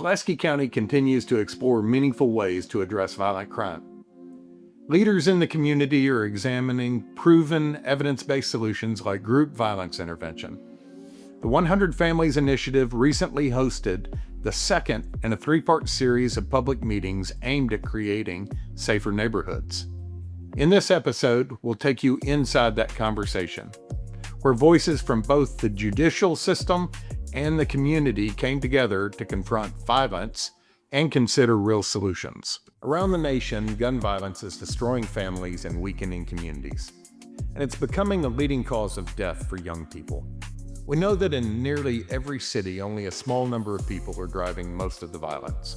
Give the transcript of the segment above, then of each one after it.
Pulaski County continues to explore meaningful ways to address violent crime. Leaders in the community are examining proven, evidence-based solutions like group violence intervention. The 100 Families Initiative recently hosted the second in a three-part series of public meetings aimed at creating safer neighborhoods. In this episode, we'll take you inside that conversation, where voices from both the judicial system and the community came together to confront violence and consider real solutions. Around the nation, gun violence is destroying families and weakening communities, and it's becoming a leading cause of death for young people. We know that in nearly every city, only a small number of people are driving most of the violence.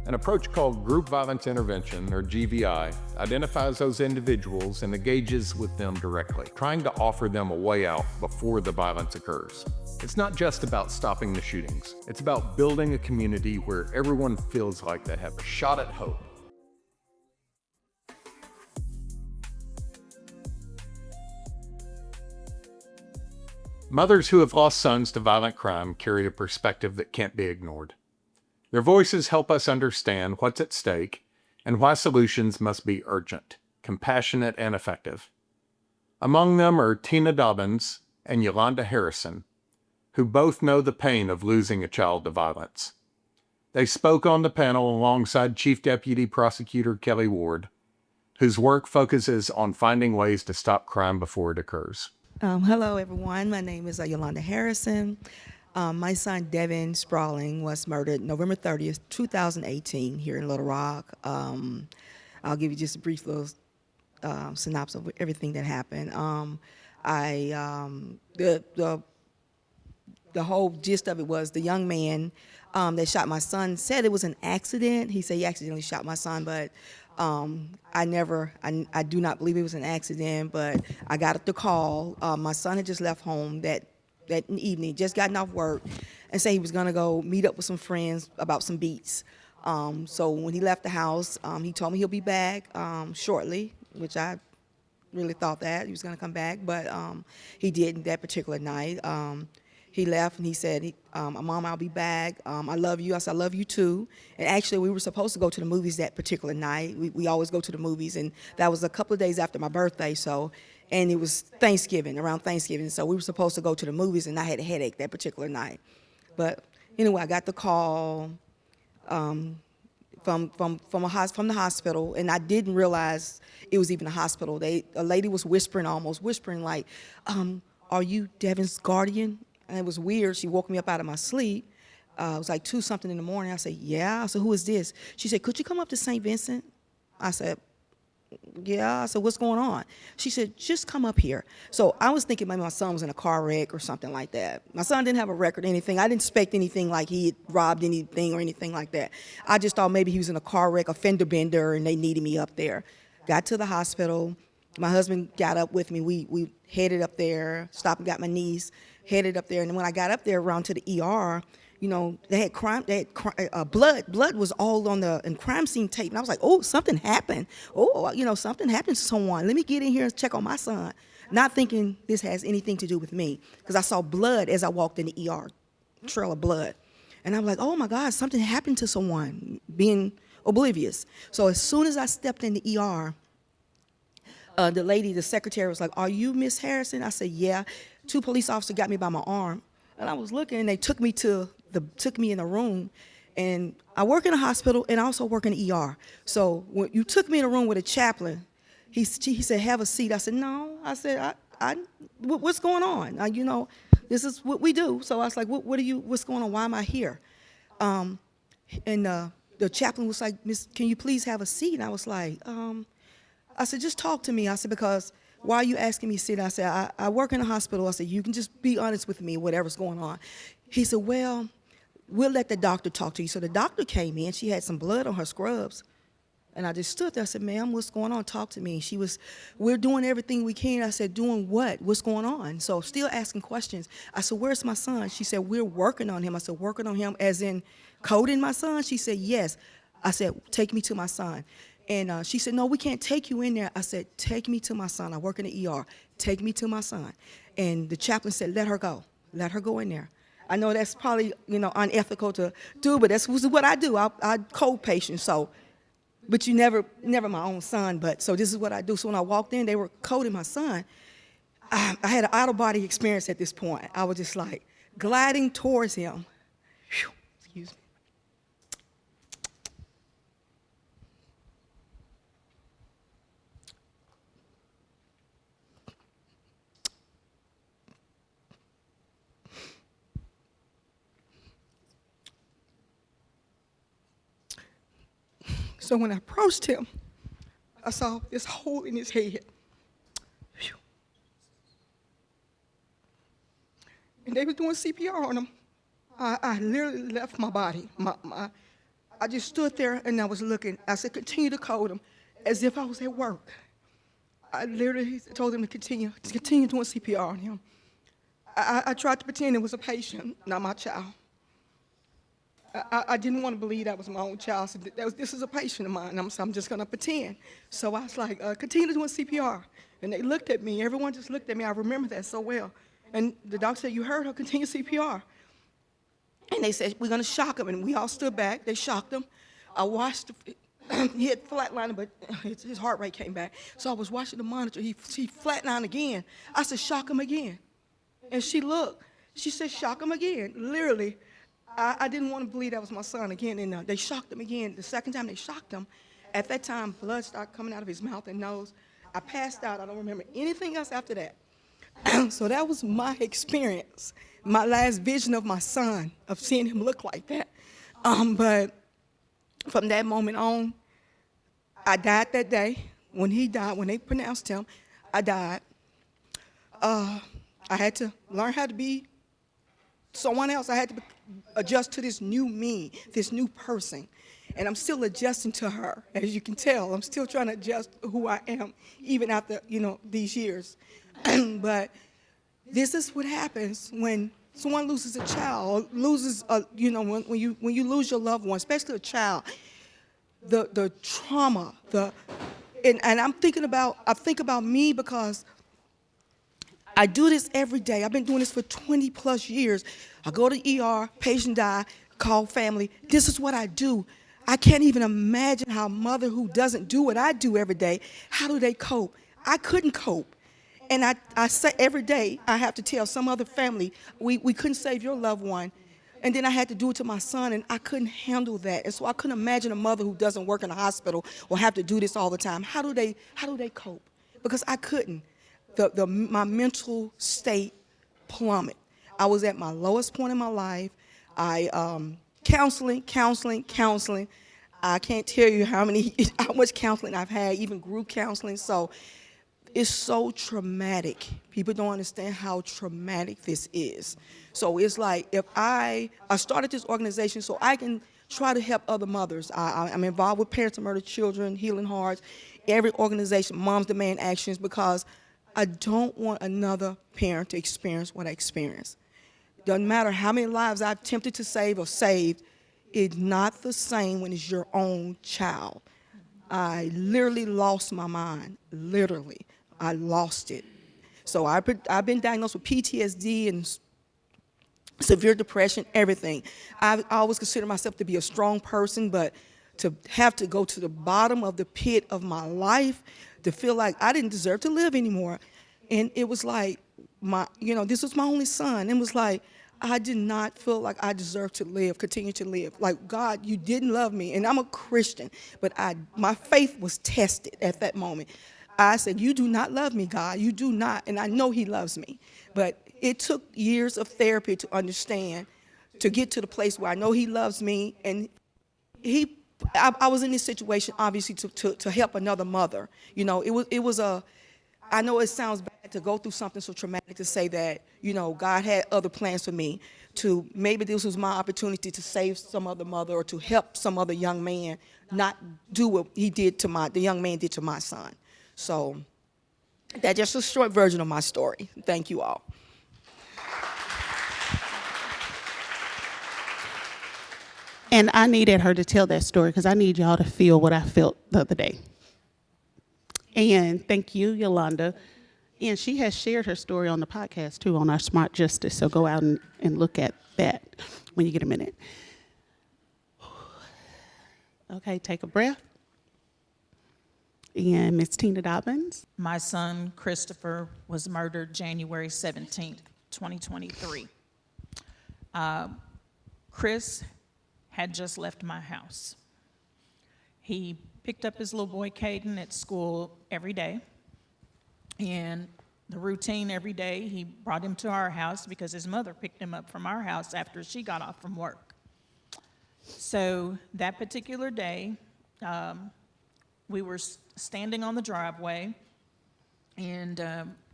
An approach called Group Violence Intervention, or GVI, identifies those individuals and engages with them directly, trying to offer them a way out before the violence occurs. It's not just about stopping the shootings. It's about building a community where everyone feels like they have a shot at hope. Mothers who have lost sons to violent crime carry a perspective that can't be ignored. Their voices help us understand what's at stake and why solutions must be urgent, compassionate, and effective. Among them are Tina Dobbins and Yolanda Harrison, who both know the pain of losing a child to violence. They spoke on the panel alongside Chief Deputy Prosecutor Kelli Ward, whose work focuses on finding ways to stop crime before it occurs. Hello, everyone. My name is Yolanda Harrison. My son, Devin Sprawling, was murdered November 30th, 2018 here in Little Rock. I'll give you just a brief little synopsis of everything that happened. The whole gist of it was the young man that shot my son said it was an accident. He said he accidentally shot my son, but I do not believe it was an accident, but I got the call. My son had just left home that evening, just gotten off work, and said he was gonna go meet up with some friends about some beats. So when he left the house, he told me he'll be back shortly, which I really thought that he was gonna come back, but he didn't that particular night. He left and he said, Mom, I'll be back. I love you. I said, I love you too. And actually, we were supposed to go to the movies that particular night. We always go to the movies, and that was a couple of days after my birthday, and it was around Thanksgiving, so we were supposed to go to the movies, and I had a headache that particular night. But anyway, I got the call from the hospital, and I didn't realize it was even a hospital. A lady was whispering like, are you Devin's guardian? And it was weird. She woke me up out of my sleep. It was like 2 something in the morning. I said, yeah. I said, who is this? She said, could you come up to St. Vincent? I said, yeah. I said, what's going on? She said, just come up here. So I was thinking maybe my son was in a car wreck or something like that. My son didn't have a record or anything. I didn't expect anything like he had robbed anything or anything like that. I just thought maybe he was in a car wreck, a fender bender, and they needed me up there. Got to the hospital. My husband got up with me. We headed up there, stopped and got my niece, headed up there. And when I got up there around to the ER, you know, they had blood. Blood was all on the crime scene tape. And I was like, oh, something happened. Oh, you know, something happened to someone. Let me get in here and check on my son. Not thinking this has anything to do with me, because I saw blood as I walked in the ER, trail of blood. And I'm like, oh my God, something happened to someone, being oblivious. So as soon as I stepped in the ER, the secretary was like, are you Miss Harrison? I said, yeah. 2 police officers got me by my arm, and I was looking, and they took me in a room. And I work in a hospital, and I also work in the ER. So when you took me in a room with a chaplain, he said, have a seat. I said, no. I said, what's going on? You know, this is what we do. So I was like, what's going on? Why am I here? And the chaplain was like, Miss, can you please have a seat? And I was like, I said, just talk to me. I said, because why are you asking me to sit? I said, I work in a hospital. I said, you can just be honest with me, whatever's going on. He said, well, we'll let the doctor talk to you. So the doctor came in. She had some blood on her scrubs. And I just stood there. I said, ma'am, what's going on? Talk to me. We're doing everything we can. I said, doing what? What's going on? So still asking questions. I said, where's my son? She said, we're working on him. I said, working on him as in coding my son? She said, yes. I said, take me to my son. And she said, no, we can't take you in there. I said, take me to my son. I work in the ER. Take me to my son. And the chaplain said, let her go. Let her go in there. I know that's probably, unethical to do, but that's what I do. I code patients, so, but you never my own son, but so this is what I do. So when I walked in, they were coding my son. I had an out-of-body experience at this point. I was just like gliding towards him. Whew, excuse me. So when I approached him, I saw this hole in his head. Whew. And they were doing CPR on him. I literally left my body. I just stood there and I was looking. I said, continue to code him, as if I was at work. I literally told them to continue doing CPR on him. I tried to pretend it was a patient, not my child. I didn't want to believe that was my own child. So this is a patient of mine. I'm just going to pretend. So I was like, continue doing CPR. And they looked at me. Everyone just looked at me. I remember that so well. And the doctor said, you heard her, continue CPR. And they said, we're going to shock him. And we all stood back. They shocked him. I watched, he had flatlined, but his heart rate came back. So I was watching the monitor. He flatlined again. I said, shock him again. And she looked. She said, shock him again. Literally. I didn't want to believe that was my son again, and they shocked him again. The second time they shocked him, at that time, blood started coming out of his mouth and nose. I passed out. I don't remember anything else after that. So that was my experience, my last vision of my son, of seeing him look like that. But from that moment on, I died that day. When he died, when they pronounced him, I died. I had to learn how to be someone else. I had to adjust to this new me, this new person. And I'm still adjusting to her, as you can tell. I'm still trying to adjust who I am, even after, these years. But this is what happens when someone loses a child, loses, when you lose your loved one, especially a child, the trauma, and I think about me because I do this every day. I've been doing this for 20 plus years. I go to ER, patient die, call family. This is what I do. I can't even imagine how a mother who doesn't do what I do every day, how do they cope? I couldn't cope. And I say every day, I have to tell some other family, we couldn't save your loved one. And then I had to do it to my son, and I couldn't handle that. And so I couldn't imagine a mother who doesn't work in a hospital or have to do this all the time. How do they cope? Because I couldn't. My mental state plummeted. I was at my lowest point in my life. Counseling. I can't tell you how much counseling I've had, even group counseling. So it's so traumatic. People don't understand how traumatic this is. So it's like, if I started this organization so I can try to help other mothers. I'm involved with Parents of Murdered Children, Healing Hearts, every organization, Moms Demand Actions, because I don't want another parent to experience what I experienced. Doesn't matter how many lives I've attempted to save or saved, it's not the same when it's your own child. I literally lost my mind, literally. I lost it. So I've been diagnosed with PTSD and severe depression, everything. I always consider myself to be a strong person, but to have to go to the bottom of the pit of my life, to feel like I didn't deserve to live anymore. And it was like, this was my only son. It was like, I did not feel like I deserved to live, continue to live. Like, God, you didn't love me. And I'm a Christian, but my faith was tested at that moment. I said, you do not love me, God. You do not. And I know he loves me. But it took years of therapy to understand, to get to the place where I know he loves me. And I was in this situation, obviously, to help another mother. I know it sounds bad to go through something so traumatic to say that, God had other plans for me, to maybe this was my opportunity to save some other mother or to help some other young man not do what the young man did to my son. So that's just a short version of my story. Thank you all. And I needed her to tell that story because I need y'all to feel what I felt the other day. And thank you, Yolanda. And she has shared her story on the podcast, too, on our Smart Justice. So go out and look at that when you get a minute. Okay, take a breath. And Ms. Tina Dobbins. My son, Christopher, was murdered January 17th, 2023. Chris had just left my house. He picked up his little boy, Caden, at school every day. And the routine every day, he brought him to our house because his mother picked him up from our house after she got off from work. So that particular day, we were standing on the driveway, and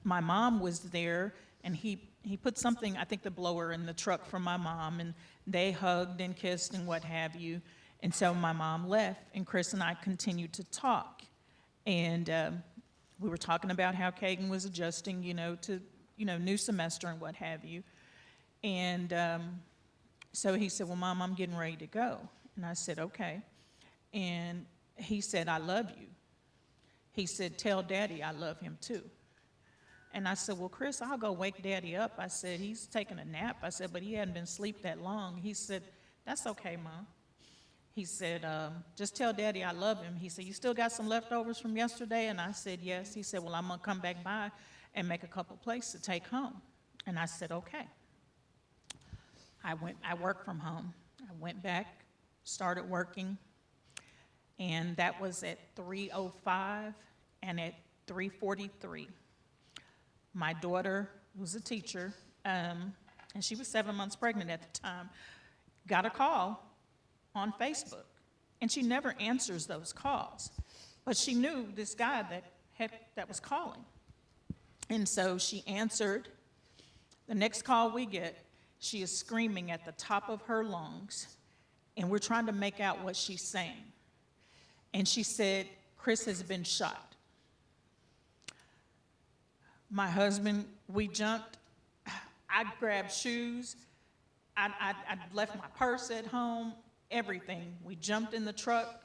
my mom was there, and he put something, I think the blower, in the truck for my mom, and they hugged and kissed and what have you. And so my mom left, and Chris and I continued to talk. And we were talking about how Kagan was adjusting, to, new semester and what have you. And so he said, well, Mom, I'm getting ready to go. And I said, okay. And he said, I love you. He said, tell Daddy I love him too. And I said, well, Chris, I'll go wake Daddy up. I said, he's taking a nap. I said, but he hadn't been asleep that long. He said, that's okay, Mom. He said, just tell Daddy I love him. He said, you still got some leftovers from yesterday? And I said, yes. He said, well, I'm going to come back by and make a couple plates to take home. And I said, okay. I worked from home. I went back, started working, and that was at 3:05, and at 3:43, my daughter, who's a teacher, and she was 7 months pregnant at the time, got a call on Facebook, and she never answers those calls, but she knew this guy that was calling, and so she answered. The next call we get, she is screaming at the top of her lungs, and we're trying to make out what she's saying. And she said, Chris has been shot. My husband, we jumped. I grabbed shoes. I left my purse at home, everything. We jumped in the truck,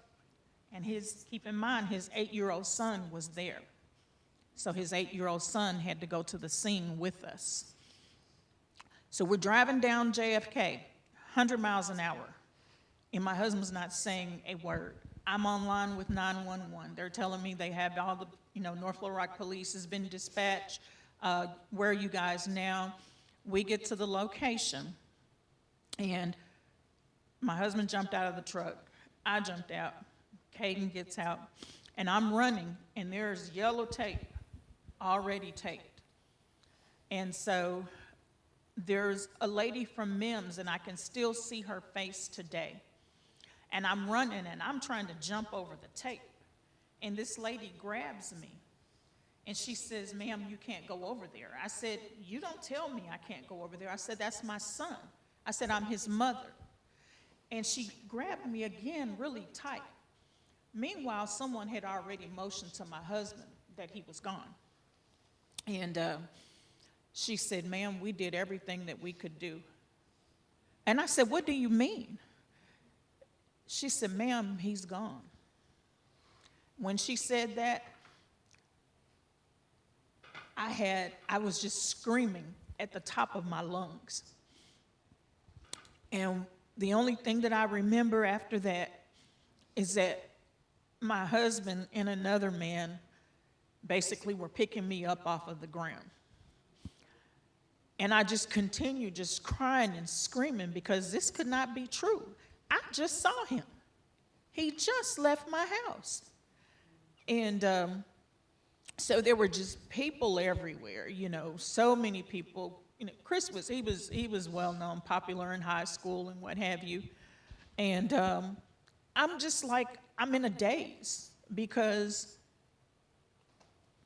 and keep in mind, his 8-year-old son was there. So his 8-year-old son had to go to the scene with us. So we're driving down JFK, 100 miles an hour, and my husband's not saying a word. I'm online with 911. They're telling me they have all the, North Little Rock Police has been dispatched. Where are you guys now? We get to the location, and my husband jumped out of the truck. I jumped out. Caden gets out, and I'm running, and there's yellow tape already taped. And so there's a lady from MIMS, and I can still see her face today. And I'm running, and I'm trying to jump over the tape. And this lady grabs me, and she says, ma'am, you can't go over there. I said, you don't tell me I can't go over there. I said, that's my son. I said, I'm his mother. And she grabbed me again really tight. Meanwhile, someone had already motioned to my husband that he was gone. And she said, ma'am, we did everything that we could do. And I said, what do you mean? She said, ma'am, he's gone. When she said that, I was just screaming at the top of my lungs. And the only thing that I remember after that is that my husband and another man basically were picking me up off of the ground. And I just continued just crying and screaming because this could not be true. I just saw him. He just left my house. And so there were just people everywhere, so many people. Chris he was well-known, popular in high school and what have you. And I'm just like, I'm in a daze because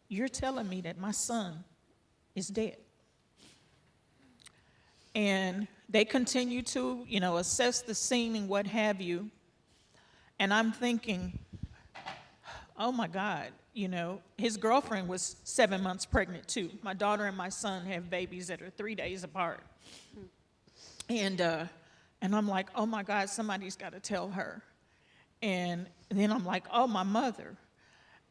you're telling me that my son is dead. And they continue to, assess the scene and what have you. And I'm thinking, oh my God, his girlfriend was 7 months pregnant too. My daughter and my son have babies that are 3 days apart. And I'm like, oh my God, somebody's got to tell her. And then I'm like, oh, my mother.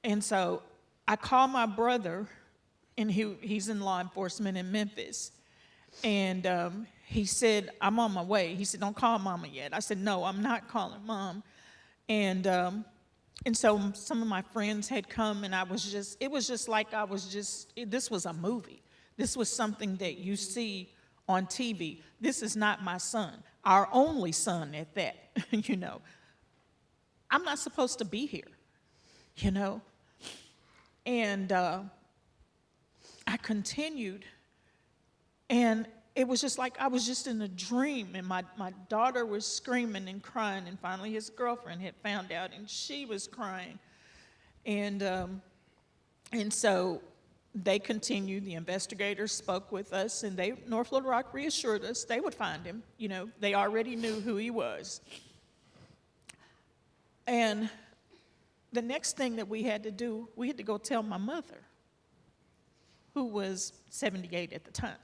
And so I call my brother, and he's in law enforcement in Memphis. And he said, I'm on my way. He said, don't call Mama yet. I said, no, I'm not calling Mom. And so some of my friends had come, and it was just like this was a movie. This was something that you see on TV. This is not my son, our only son at that, you know. I'm not supposed to be here, you know. And I continued, and it was just like I was just in a dream, and my daughter was screaming and crying, and finally his girlfriend had found out, and she was crying. And so they continued. The investigators spoke with us, and North Little Rock reassured us they would find him. You know, they already knew who he was. And the next thing that we had to do, we had to go tell my mother, who was 78 at the time.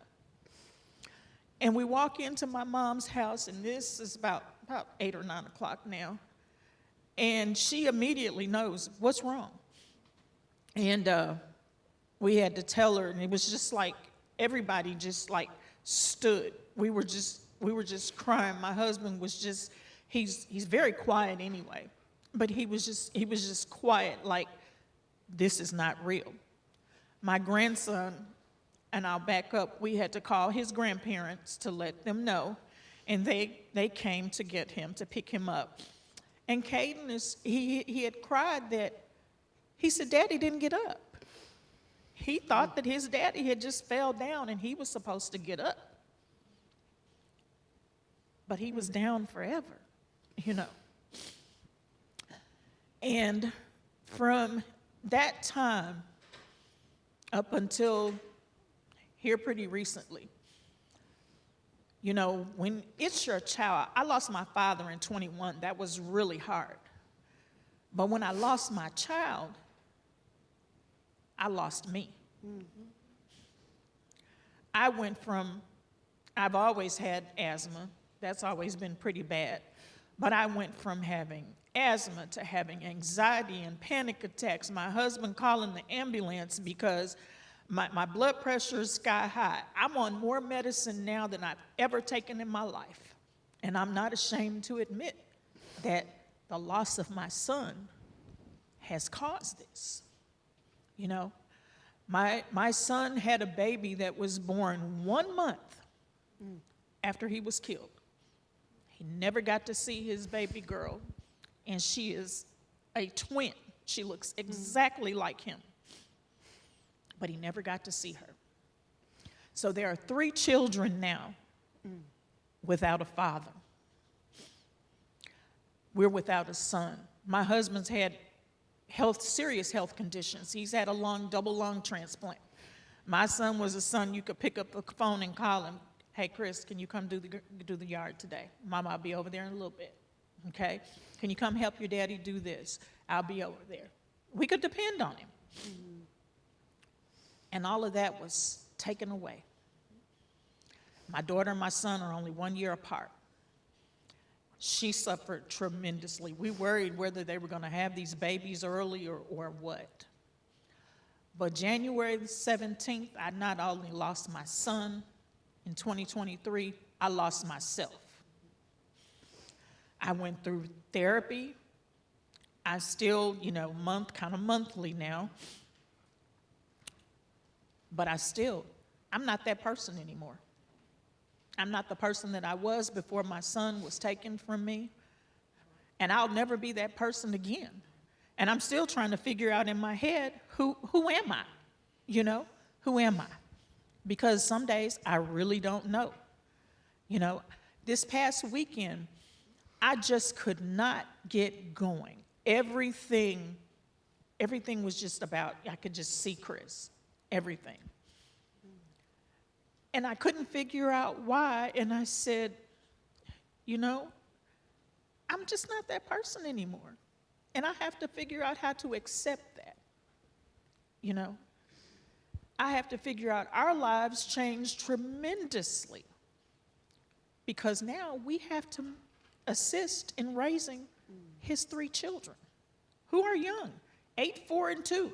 And we walk into my mom's house, and this is about 8 or 9 o'clock now, and she immediately knows what's wrong. And we had to tell her, and it was just like everybody just like stood. We were just crying. My husband was just, he's very quiet anyway, but he was just quiet, like this is not real. My grandson, and I'll back up, we had to call his grandparents to let them know, and they came to get him, to pick him up. And Caden, he had cried that, he said, Daddy didn't get up. He thought that his daddy had just fell down and he was supposed to get up. But he was down forever, you know. And from that time up until here pretty recently, you know, when it's your child, I lost my father in 21. That was really hard. But when I lost my child, I lost me. Mm-hmm. I went from, I've always had asthma. That's always been pretty bad. But I went from having asthma to having anxiety and panic attacks. My husband calling the ambulance because my blood pressure is sky high. I'm on more medicine now than I've ever taken in my life. And I'm not ashamed to admit that the loss of my son has caused this. You know, my son had a baby that was born 1 month after he was killed. He never got to see his baby girl, and she is a twin. She looks exactly like him, but he never got to see her. So there are 3 children now without a father. We're without a son. My husband's had serious health conditions. He's had a double lung transplant. My son was a son you could pick up the phone and call him. Hey, Chris, can you come do the yard today? Mama, I'll be over there in a little bit, okay? Can you come help your daddy do this? I'll be over there. We could depend on him. Mm-hmm. And all of that was taken away. My daughter and my son are only 1 year apart. She suffered tremendously. We worried whether they were going to have these babies early or what. But January the 17th, I not only lost my son in 2023, I lost myself. I went through therapy. I still, kind of monthly now. But I'm not that person anymore. I'm not the person that I was before my son was taken from me. And I'll never be that person again. And I'm still trying to figure out in my head, who am I? Who am I? Because some days I really don't know. This past weekend, I just could not get going. Everything was just about, I could just see Chris, everything. And I couldn't figure out why, and I said, I'm just not that person anymore. And I have to figure out how to accept that. I have to figure out our lives changed tremendously because now we have to assist in raising his 3 children who are young, 8, 4, and 2.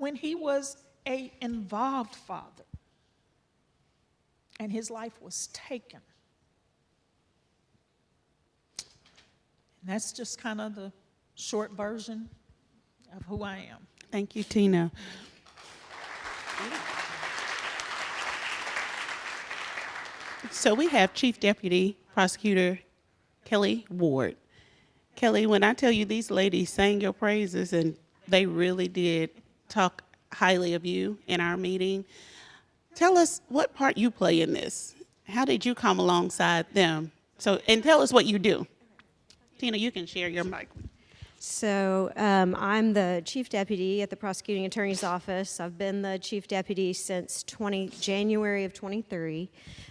when he was an involved father and his life was taken. And that's just kind of the short version of who I am. Thank you, Tina. So we have Chief Deputy Prosecutor Kelli Ward. Kelli, when I tell you these ladies sang your praises, and they really did talk highly of you in our meeting, tell us what part you play in this. How did you come alongside them? And tell us what you do. Tina, you can share your mic. So I'm the chief deputy at the prosecuting attorney's office. I've been the chief deputy since January of 23.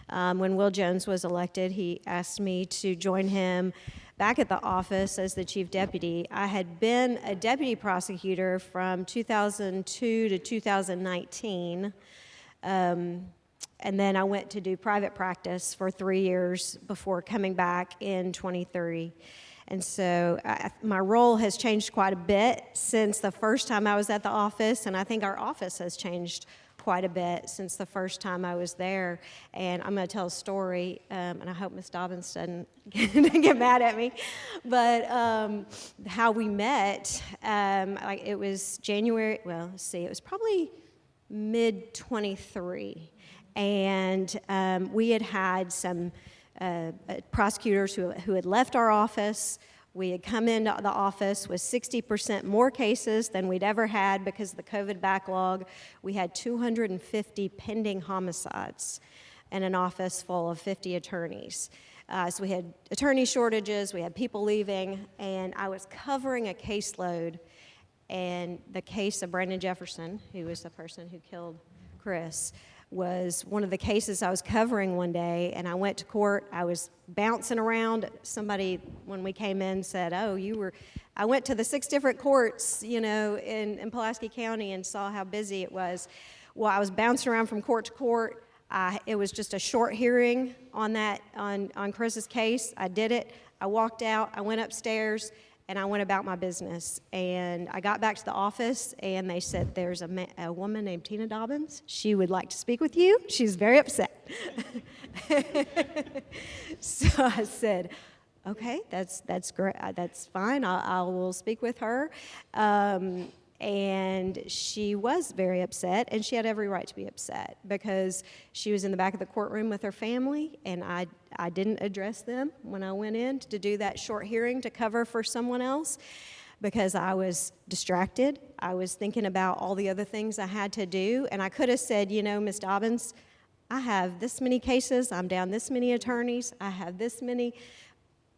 When Will Jones was elected, he asked me to join him back at the office as the chief deputy. I had been a deputy prosecutor from 2002 to 2019. And then I went to do private practice for 3 years before coming back in 23. And so my role has changed quite a bit since the first time I was at the office, and I think our office has changed quite a bit since the first time I was there. And I'm going to tell a story, and I hope Ms. Dobbins doesn't get mad at me. But how we met, it was January, it was probably mid-23. And we had some prosecutors who had left our office. We had come into the office with 60% more cases than we'd ever had because of the COVID backlog. We had 250 pending homicides and an office full of 50 attorneys. So we had attorney shortages, we had people leaving, and I was covering a caseload, and the case of Brandon Jefferson, who was the person who killed Chris, was one of the cases I was covering one day, and I went to court. I was bouncing around. Somebody, when we came in, said, I went to the 6 different courts, in Pulaski County and saw how busy it was. Well, I was bouncing around from court to court. It was just a short hearing on Chris's case. I did it. I walked out. I went upstairs, and I went about my business. And I got back to the office, and they said, there's a woman named Tina Dobbins. She would like to speak with you. She's very upset. So I said, okay, that's great. That's fine. I will speak with her. And she was very upset, and she had every right to be upset because she was in the back of the courtroom with her family, and I didn't address them when I went in to do that short hearing to cover for someone else because I was distracted. I was thinking about all the other things I had to do, and I could have said, Ms. Dobbins, I have this many cases, I'm down this many attorneys, I have this many.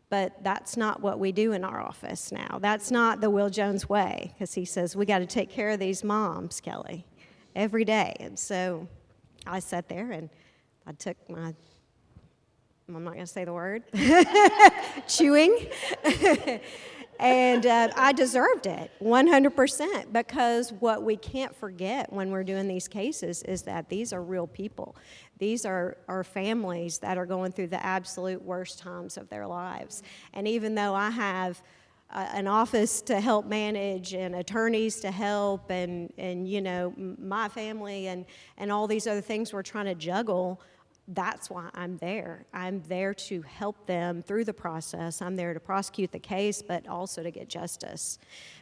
But that's not what we do in our office now. That's not the Will Jones way, because he says, we got to take care of these moms, Kelli, every day. And so I sat there and I took I'm not going to say the word, chewing. And I deserved it 100% because what we can't forget when we're doing these cases is that these are real people. These are families that are going through the absolute worst times of their lives. And even though I have an office to help manage and attorneys to help and my family and all these other things we're trying to juggle, that's why I'm there. I'm there to help them through the process. I'm there to prosecute the case, but also to get justice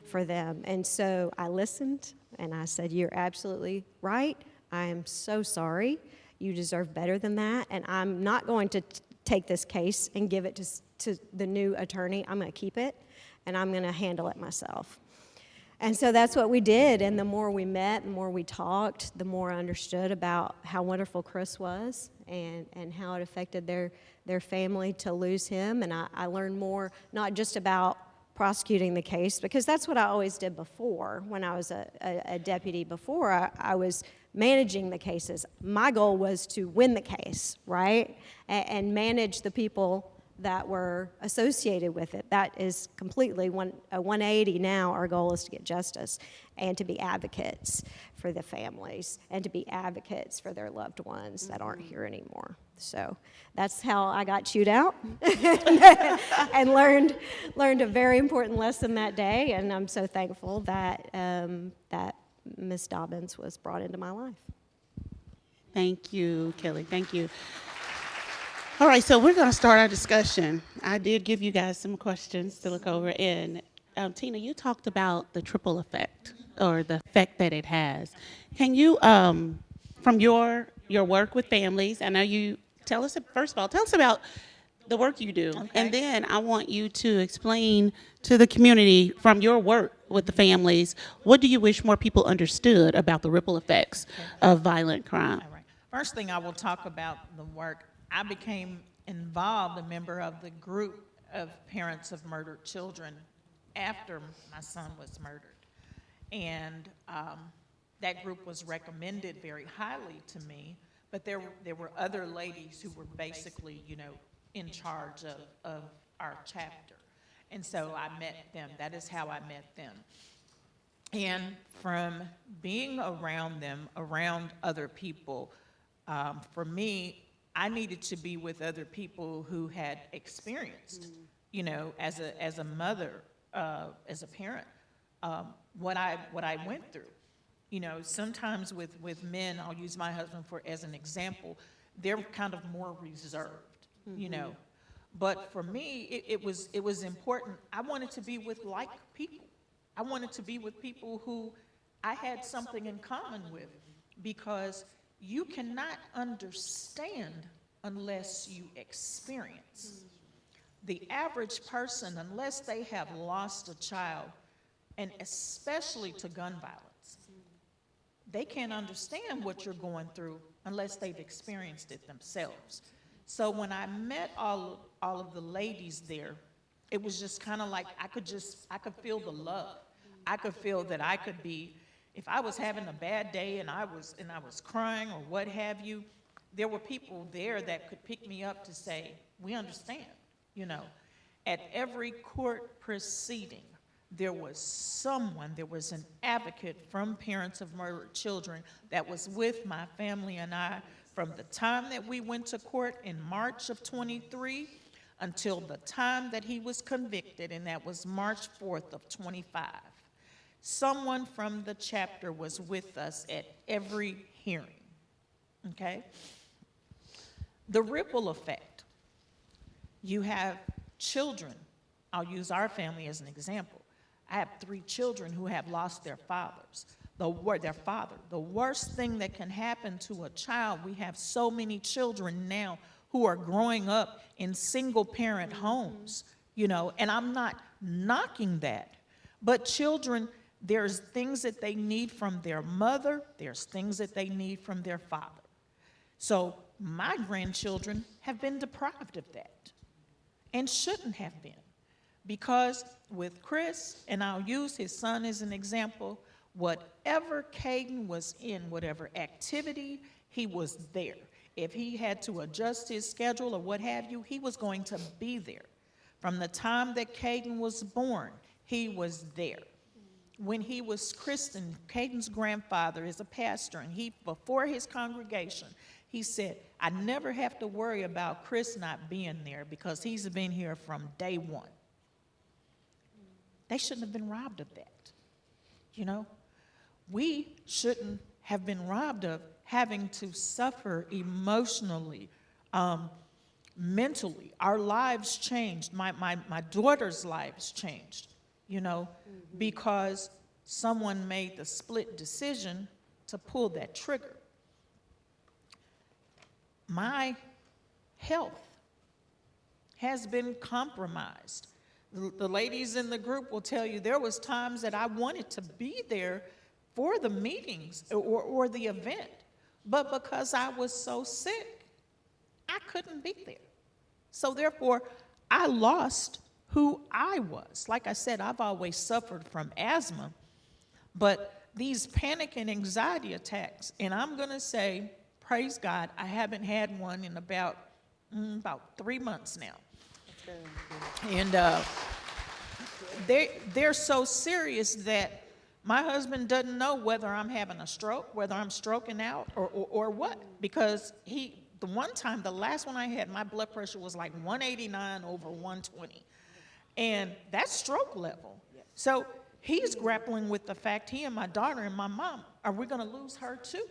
for them. And so I listened, and I said, you're absolutely right. I am so sorry. You deserve better than that. And I'm not going to take this case and give it to the new attorney. I'm going to keep it, and I'm going to handle it myself. And so that's what we did, and the more we met, the more we talked, the more I understood about how wonderful Chris was and how it affected their family to lose him. And I learned more, not just about prosecuting the case, because that's what I always did before. When I was a deputy before, I was managing the cases. My goal was to win the case, right, and manage the people that were associated with it. That is completely a 180 now. Our goal is to get justice and to be advocates for the families and to be advocates for their loved ones that aren't here anymore. So that's how I got chewed out and learned a very important lesson that day. And I'm so thankful that Miss Dobbins was brought into my life. Thank you, Kelly. Thank you. All right, so we're going to start our discussion. I did give you guys some questions to look over. And Tina, you talked about the triple effect, or the effect that it has. Can you, from your work with families, I know you tell us, first of all, tell us about the work you do. Okay. And then I want you to explain to the community from your work with the families, what do you wish more people understood about the ripple effects of violent crime? All right. First thing I will talk about the work. I became involved, a member of the group of parents of murdered children after my son was murdered. And that group was recommended very highly to me, but there were other ladies who were basically, in charge of our chapter. And so I met them. That is how I met them. And from being around them, around other people, for me, I needed to be with other people who had experienced, as a mother, as a parent, what I went through. Sometimes with men, I'll use my husband as an example, they're kind of more reserved, But for me, it was important. I wanted to be with like people. I wanted to be with people who I had something in common with, because you cannot understand unless you experience. The average person, unless they have lost a child, and especially to gun violence, they can't understand what you're going through unless they've experienced it themselves. So when I met all of the ladies there, it was just kind of like I could feel the love. I could feel that I could be, if I was having a bad day and I was crying or what have you, there were people there that could pick me up to say, we understand, At every court proceeding, there was an advocate from parents of murdered children that was with my family and I from the time that we went to court in March of 23 until the time that he was convicted, and that was March 4th of 25. Someone from the chapter was with us at every hearing, okay? The ripple effect. You have children. I'll use our family as an example. I have 3 children who have lost their fathers. Their father. The worst thing that can happen to a child, we have so many children now who are growing up in single-parent homes, and I'm not knocking that. But children, there's things that they need from their mother, there's things that they need from their father. So my grandchildren have been deprived of that and shouldn't have been, because with Chris, and I'll use his son as an example, whatever Caden was in, whatever activity, he was there. If he had to adjust his schedule or what have you, he was going to be there. From the time that Caden was born, he was there. When he was christened, Caden's grandfather is a pastor, and before his congregation, he said, I never have to worry about Chris not being there because he's been here from day one. They shouldn't have been robbed of that, We shouldn't have been robbed of having to suffer emotionally, mentally. Our lives changed. My daughter's lives changed, because someone made the split decision to pull that trigger. My health has been compromised. The ladies in the group will tell you there was times that I wanted to be there for the meetings or the event, but because I was so sick, I couldn't be there. So therefore, I lost who I was. Like I said, I've always suffered from asthma, but these panic and anxiety attacks, and I'm gonna say, praise God, I haven't had one in about 3 months now. And they're so serious that my husband doesn't know whether I'm having a stroke, whether I'm stroking out, or what. Because the last one I had, my blood pressure was like 189 over 120. And that's stroke level. So he's grappling with the fact, he and my daughter and my mom, are we going to lose her too?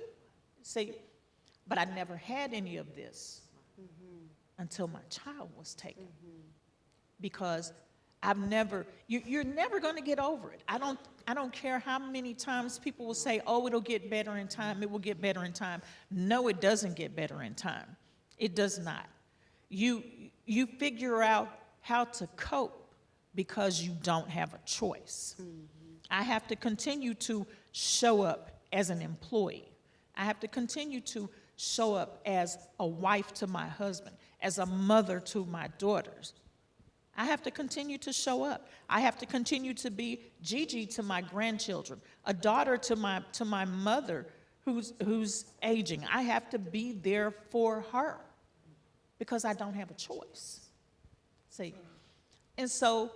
See, but I never had any of this until my child was taken. Because I've never, you're never going to get over it. I don't care how many times people will say, oh, it'll get better in time, it will get better in time. No, it doesn't get better in time. It does not. You figure out how to cope because you don't have a choice. I have to continue to show up as an employee. I have to continue to show up as a wife to my husband, as a mother to my daughters. I have to continue to show up. I have to continue to be Gigi to my grandchildren, a daughter to my mother who's aging. I have to be there for her because I don't have a choice. See? And so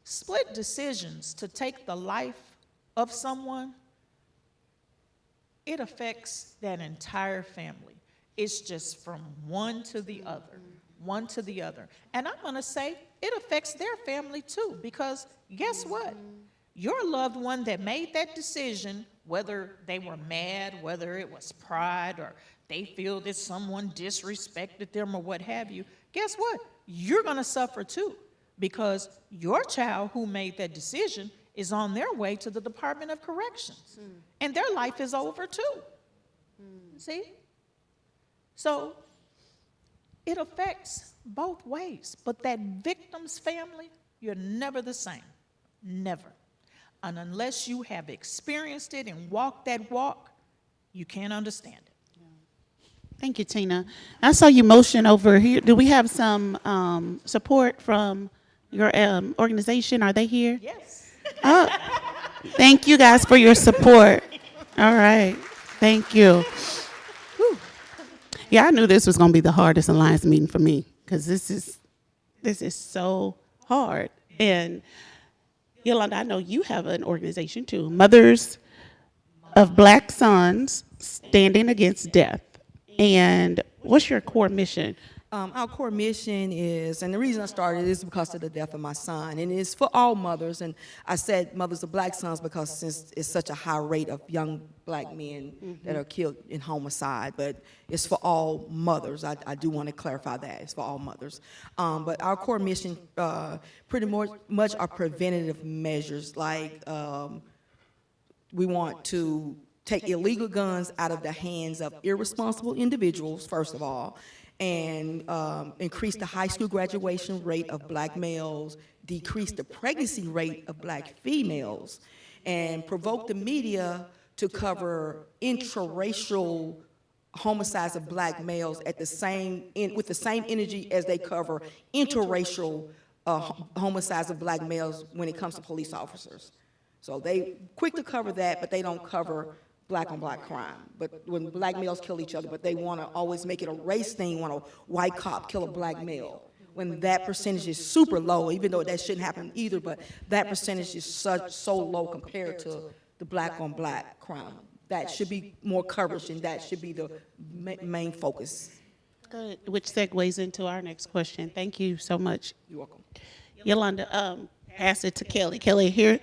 split decisions to take the life of someone, it affects that entire family. It's just from one to the other, one to the other. And I'm going to say it affects their family too, because guess what? Your loved one that made that decision, whether they were mad, whether it was pride, or they feel that someone disrespected them or what have you, guess what? You're going to suffer too, because your child who made that decision is on their way to the Department of Corrections, and their life is over too. See? So it affects both ways, but that victim's family, you're never the same, never. And unless you have experienced it and walked that walk, you can't understand it. Thank you, Tina. I saw you motion over here. Do we have some support from your organization? Are they here? Yes. Oh, thank you guys for your support. All right, thank you. Whew. Yeah, I knew this was going to be the hardest alliance meeting for me, because this is so hard. And Yolanda, I know you have an organization too, Mothers of Black Sons Standing Against Death. And what's your core mission? Our core mission is, and the reason I started is because of the death of my son, and it's for all mothers. And I said mothers of black sons because since it's such a high rate of young black men that are killed in homicide, but it's for all mothers. I do want to clarify that it's for all mothers. But our core mission pretty much are preventative measures, like we want to take illegal guns out of the hands of irresponsible individuals, first of all, and increase the high school graduation rate of black males, decrease the pregnancy rate of black females, and provoke the media to cover intraracial homicides of black males at the same with the same energy as they cover interracial homicides of black males when it comes to police officers. So they quick to cover that, but they don't cover black on black crime. But when black males kill each other, but they want to always make it a race thing when a white cop kill a black male, when that percentage is super low, even though that shouldn't happen either, but that percentage is so low compared to the black on black crime. That should be more coverage, and that should be the main focus. Good, which segues into our next question. Thank you so much. You're welcome. Yolanda, pass it to Kelly. Kelly, here,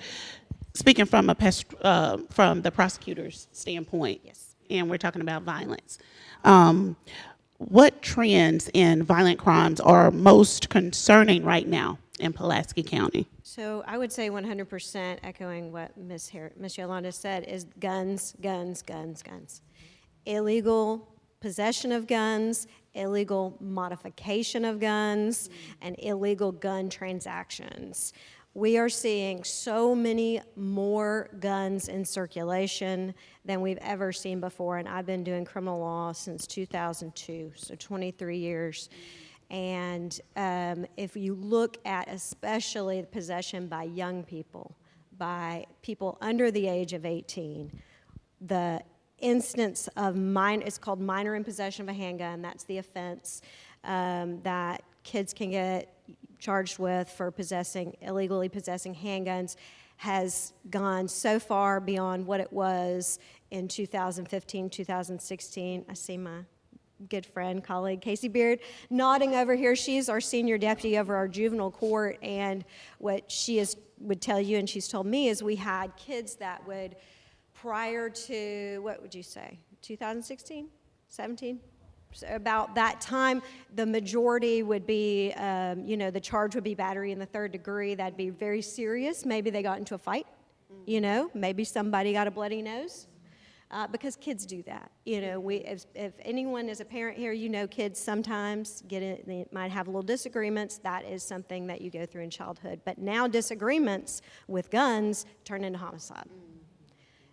speaking from the prosecutor's standpoint, yes, and we're talking about violence. What trends in violent crimes are most concerning right now in Pulaski County? So I would say 100% echoing what Ms. Yolanda said is guns, guns, guns, guns. Illegal possession of guns, illegal modification of guns, and illegal gun transactions. We are seeing so many more guns in circulation than we've ever seen before, and I've been doing criminal law since 2002, so 23 years. And if you look at especially the possession by young people, by people under the age of 18, the instance of it's called minor in possession of a handgun. That's the offense that kids can get charged with for illegally possessing handguns, has gone so far beyond what it was in 2015, 2016. I see my good friend, colleague, Casey Beard, nodding over here. She's our senior deputy over our juvenile court, and what would tell you, and she's told me, is we had kids that would, prior to, what would you say, 2016, 17? So about that time, the majority would be, the charge would be battery in the 3rd degree. That'd be very serious. Maybe they got into a fight, maybe somebody got a bloody nose. Because kids do that. If anyone is a parent here, kids sometimes they might have little disagreements. That is something that you go through in childhood. But now disagreements with guns turn into homicide.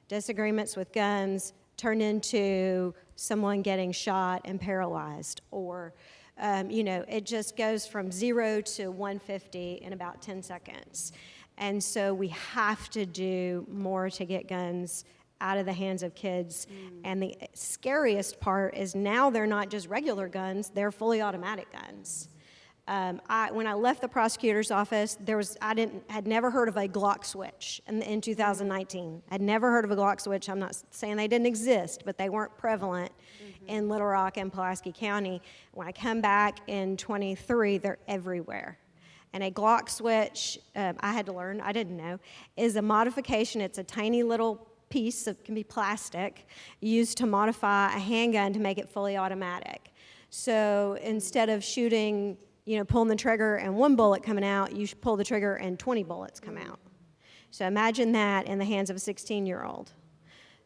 Disagreements with guns turn into someone getting shot and paralyzed, or it just goes from 0 to 150 in about 10 seconds. And so we have to do more to get guns out of the hands of kids. And the scariest part is now they're not just regular guns, they're fully automatic guns. When I left the prosecutor's office, had never heard of a Glock switch in 2019. I'd never heard of a Glock switch. I'm not saying they didn't exist, but they weren't prevalent in Little Rock and Pulaski County. When I come back in 23, they're everywhere. And a Glock switch, I had to learn, I didn't know, is a modification. It's a tiny little piece of, can be plastic, used to modify a handgun to make it fully automatic. So instead of shooting, pulling the trigger and 1 bullet coming out, you should pull the trigger and 20 bullets come out. So imagine that in the hands of a 16-year-old.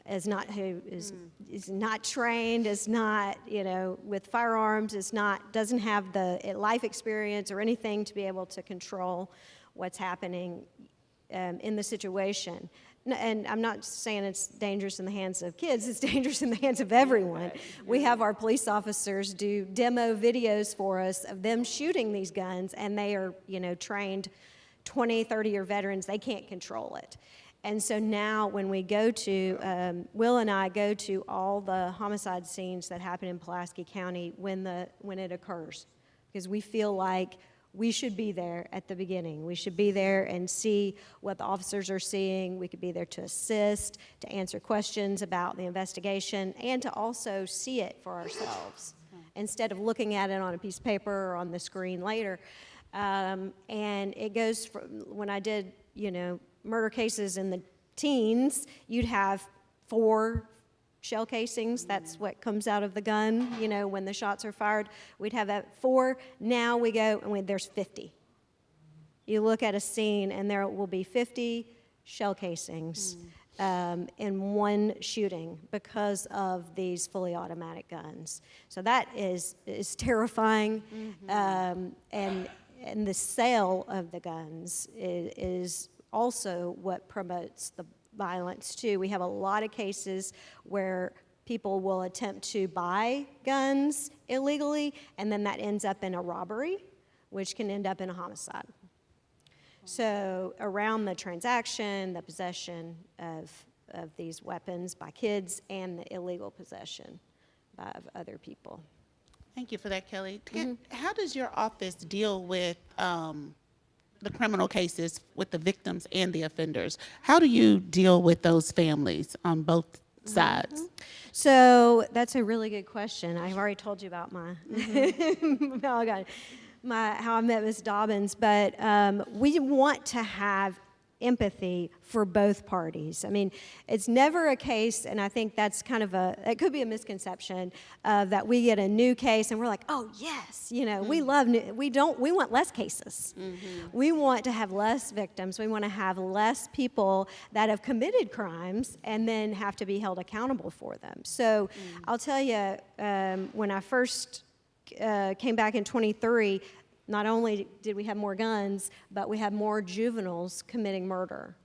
Is not trained, is not, with firearms, doesn't have the life experience or anything to be able to control what's happening in the situation. And I'm not saying it's dangerous in the hands of kids, it's dangerous in the hands of everyone. We have our police officers do demo videos for us of them shooting these guns, and they are, trained 20, 30-year veterans. They can't control it. And so now when we go to, Will and I go to all the homicide scenes that happen in Pulaski County when it occurs, because we feel like we should be there at the beginning. We should be there and see what the officers are seeing. We could be there to assist, to answer questions about the investigation, and to also see it for ourselves instead of looking at it on a piece of paper or on the screen later. And it goes from, when I did, murder cases in the teens, you'd have 4 shell casings. That's what comes out of the gun, when the shots are fired. We'd have that 4. Now we go, and there's 50. You look at a scene, and there will be 50 shell casings in one shooting because of these fully automatic guns. So that is terrifying. And the sale of the guns is also what promotes the violence too. We have a lot of cases where people will attempt to buy guns illegally, and then that ends up in a robbery, which can end up in a homicide. So around the transaction, the possession of these weapons by kids, and the illegal possession of other people. Thank you for that, Kelly. How does your office deal with the criminal cases with the victims and the offenders? How do you deal with those families on both sides? So that's a really good question. I've already told you about my, how I met Ms. Dobbins, but we want to have empathy for both parties. I mean, it's never a case, and I think that's kind of it could be a misconception that we get a new case and we're like, oh yes, we love we want less cases. We want to have less victims. We want to have less people that have committed crimes and then have to be held accountable for them. So I'll tell you, when I first came back in 23, not only did we have more guns, but we had more juveniles committing murder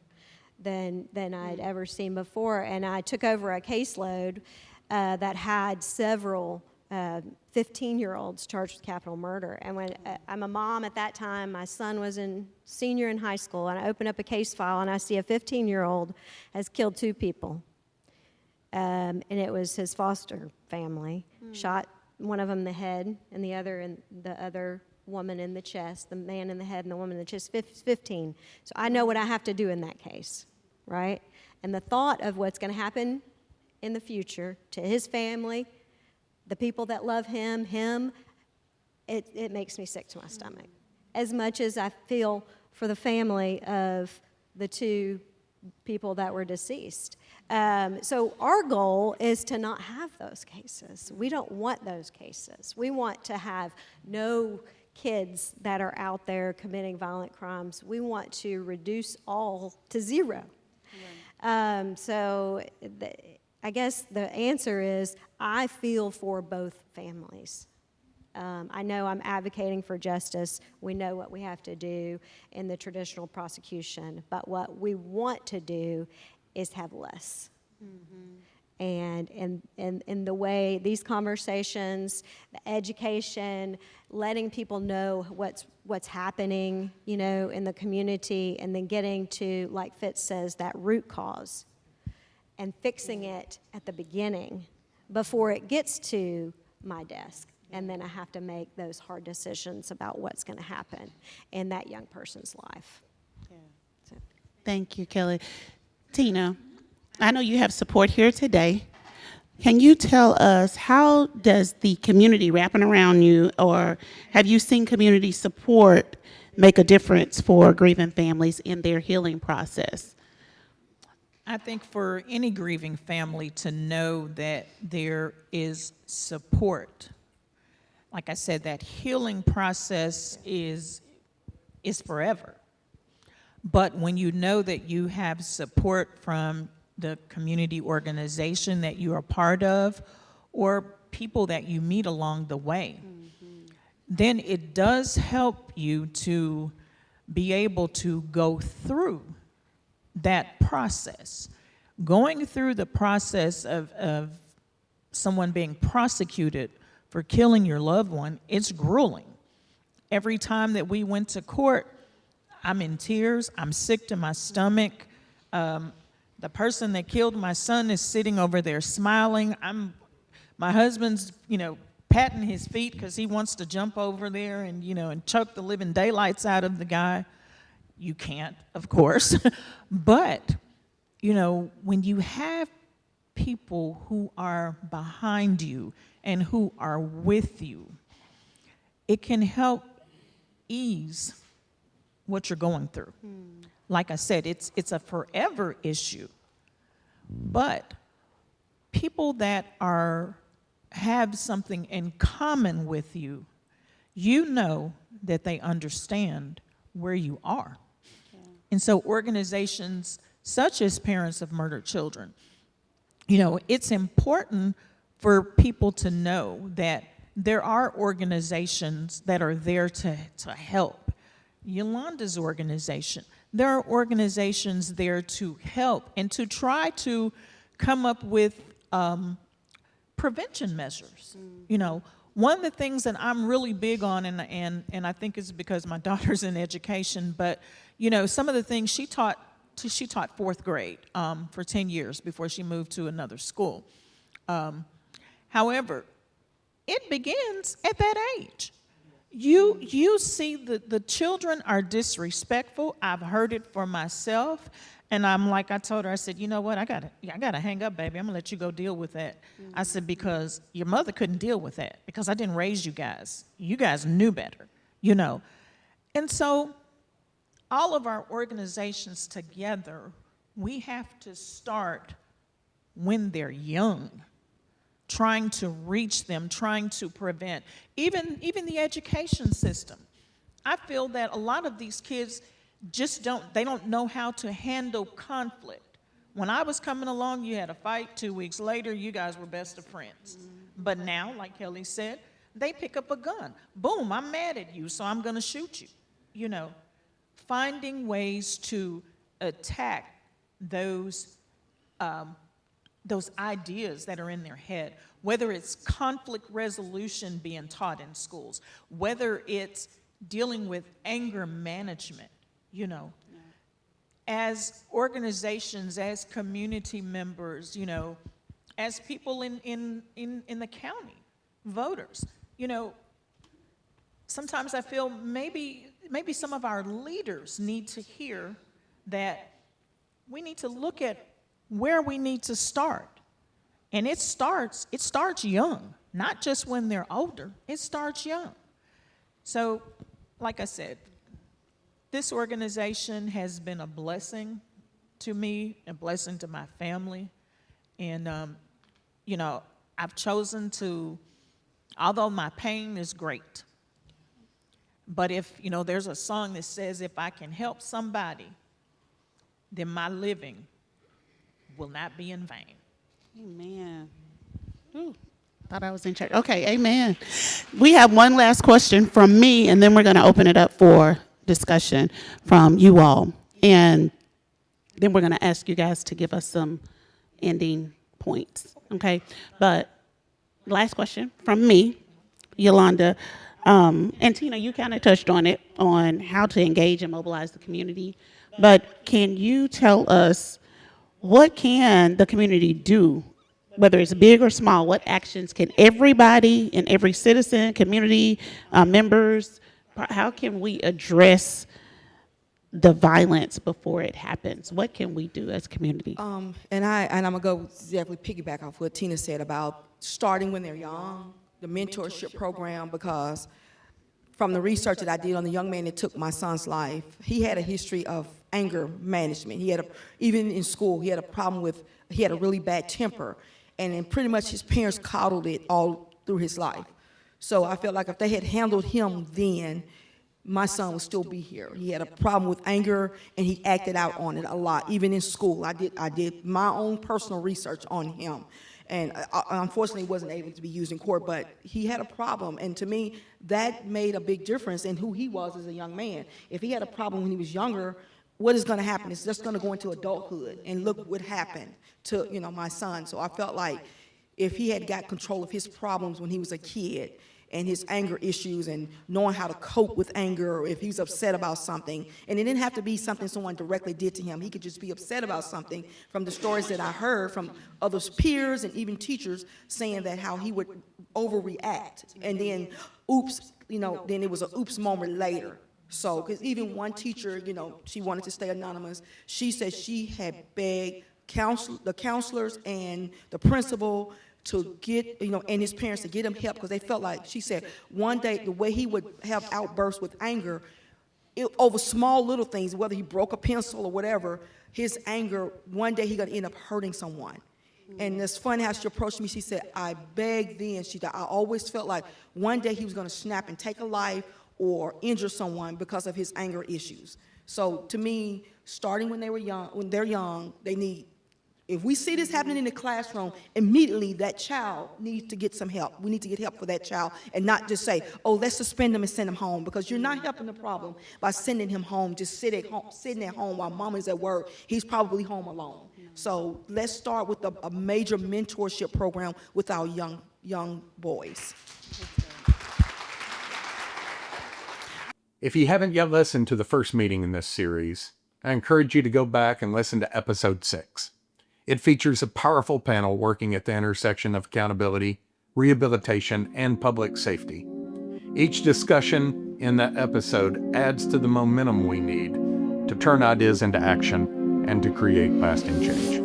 than I'd ever seen before. And I took over a caseload that had several 15-year-olds charged with capital murder. And when I'm a mom at that time, my son was senior in high school, and I open up a case file and I see a 15-year-old has killed 2 people. And it was his foster family. Shot one of them in the head and the other woman in the chest, the man in the head and the woman in the chest, 15. So I know what I have to do in that case, right? And the thought of what's going to happen in the future to his family, the people that love him, it makes me sick to my stomach. As much as I feel for the family of the two people that were deceased. So our goal is to not have those cases. We don't want those cases. We want to have no kids that are out there committing violent crimes. We want to reduce all to zero. So I guess the answer is I feel for both families. I know I'm advocating for justice. We know what we have to do in the traditional prosecution, but what we want to do is have less. And in the way these conversations, the education, letting people know what's happening, you know, in the community, and then getting to, like Fitz says, that root cause and fixing it at the beginning before it gets to my desk. And then I have to make those hard decisions about what's going to happen in that young person's life. So. Thank you, Kelly. Tina, I know you have support here today. Can you tell us, how does the community wrapping around you, or have you seen community support make a difference for grieving families in their healing process? I think for any grieving family to know that there is support. Like I said, that healing process is forever. But when you know that you have support from the community organization that you are part of, or people that you meet along the way, then it does help you to be able to go through that process. Going through the process of someone being prosecuted for killing your loved one, it's grueling. Every time that we went to court, I'm in tears, I'm sick to my stomach. The person that killed my son is sitting over there smiling. My husband's, patting his feet because he wants to jump over there and, and choke the living daylights out of the guy. You can't, of course. But, when you have people who are behind you and who are with you, it can help ease what you're going through. Like I said, it's a forever issue. But people that have something in common with you, you know that they understand where you are. And so organizations such as Parents of Murdered Children, it's important for people to know that there are organizations that are there to help. Yolanda's organization, there are organizations there to help and to try to come up with prevention measures. One of the things that I'm really big on, and I think it's because my daughter's in education, but some of the things she taught fourth grade for 10 years before she moved to another school. However, it begins at that age. You see the children are disrespectful. I've heard it for myself. And I told her, I said, you know what, I gotta hang up, baby. I'm gonna let you go deal with that. I said, because your mother couldn't deal with that, because I didn't raise you guys. You guys knew better, And so all of our organizations together, we have to start when they're young, trying to reach them, trying to prevent. Even the education system. I feel that a lot of these kids just don't know how to handle conflict. When I was coming along, you had a fight. 2 weeks later, you guys were best of friends. But now, like Kelly said, they pick up a gun. Boom, I'm mad at you, so I'm gonna shoot you. Finding ways to attack those ideas that are in their head, whether it's conflict resolution being taught in schools, whether it's dealing with anger management, as organizations, as community members, as people in the county, voters, sometimes I feel maybe some of our leaders need to hear that we need to look at where we need to start. And it starts young. not just when they're older. It starts young. So, like I said, this organization has been a blessing to me, a blessing to my family. And, you know, I've chosen to, although my pain is great, but if, you know, there's a song that says, if I can help somebody, then my living will not be in vain. Amen. Ooh, thought I was in church. Okay, amen. We have one last question from me, and then we're going to open it up for discussion from you all. And then we're going to ask you guys to give us some ending points, okay? But last question from me, Yolanda. And Tina, you kind of touched on it, on how to engage and mobilize the community. But can you tell us, what can the community do, whether it's big or small? What actions can everybody and every citizen, community members, how can we address the violence before it happens? What can we do as a community? And I'm gonna go definitely piggyback off what Tina said about starting when they're young, the mentorship program, because from the research that I did on the young man that took my son's life, he had a history of anger management. He had even in school, he had a problem with, he had a really bad temper, and then pretty much his parents coddled it all through his life. So I felt like if they had handled him then, my son would still be here. He had a problem with anger, and he acted out on it a lot, even in school. I did my own personal research on him, and unfortunately wasn't able to be used in court, but he had a problem, and to me, that made a big difference in who he was as a young man. If he had a problem when he was younger, what is gonna happen? It's just gonna go into adulthood, and look what happened to, you know, my son. So I felt like if he had got control of his problems when he was a kid, and his anger issues and knowing how to cope with anger, or if he's upset about something. And it didn't have to be something someone directly did to him. He could just be upset about something. From the stories that I heard from others, peers and even teachers, saying that how he would overreact. And then, oops, you know, then it was an oops moment later. So, because even one teacher, you know, she wanted to stay anonymous. She said she had begged the counselors and the principal to get, you know, and his parents to get him help, because they felt like, she said, one day the way he would have outbursts with anger, over small little things, whether he broke a pencil or whatever, his anger, one day he gonna end up hurting someone. And it's funny how she approached me. She said, I begged then. She said, I always felt like one day he was gonna snap and take a life or injure someone because of his anger issues. So to me, starting when they're young, they need, if we see this happening in the classroom, immediately that child needs to get some help. We need to get help for that child, and not just say, oh, let's suspend him and send him home, because you're not helping the problem by sending him home, just sitting at home while mom is at work. He's probably home alone. So let's start with a major mentorship program with our young boys. If you haven't yet listened to the first meeting in this series, I encourage you to go back and listen to episode 6. It features a powerful panel working at the intersection of accountability, rehabilitation, and public safety. Each discussion in that episode adds to the momentum we need to turn ideas into action and to create lasting change.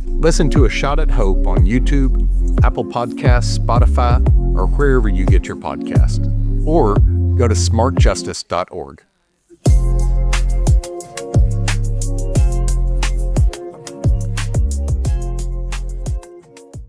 Listen to A Shot at Hope on YouTube, Apple Podcasts, Spotify, or wherever you get your podcast. Or go to smartjustice.org.